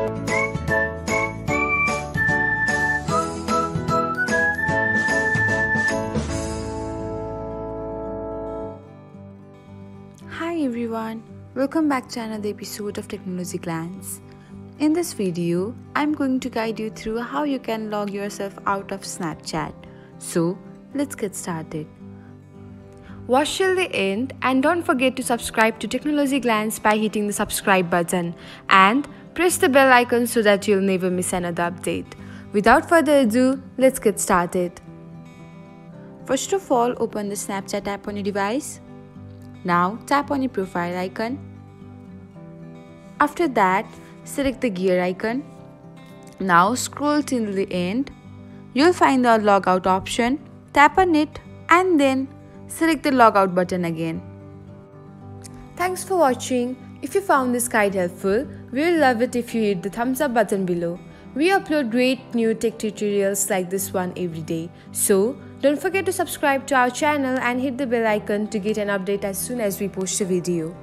Hi everyone, welcome back to another episode of Technologyglance. In this video, I'm going to guide you through how you can log yourself out of Snapchat. So, let's get started. Watch till the end and don't forget to subscribe to Technologyglance by hitting the subscribe button and press the bell icon so that you'll never miss another update. Without further ado, let's get started. First of all, open the Snapchat app on your device. Now tap on your profile icon. After that, select the gear icon. Now scroll till the end. You'll find the logout option. Tap on it and then select the logout button again. Thanks for watching. If you found this guide helpful, we'll love it if you hit the thumbs up button below. We upload great new tech tutorials like this one every day. So, don't forget to subscribe to our channel and hit the bell icon to get an update as soon as we post a video.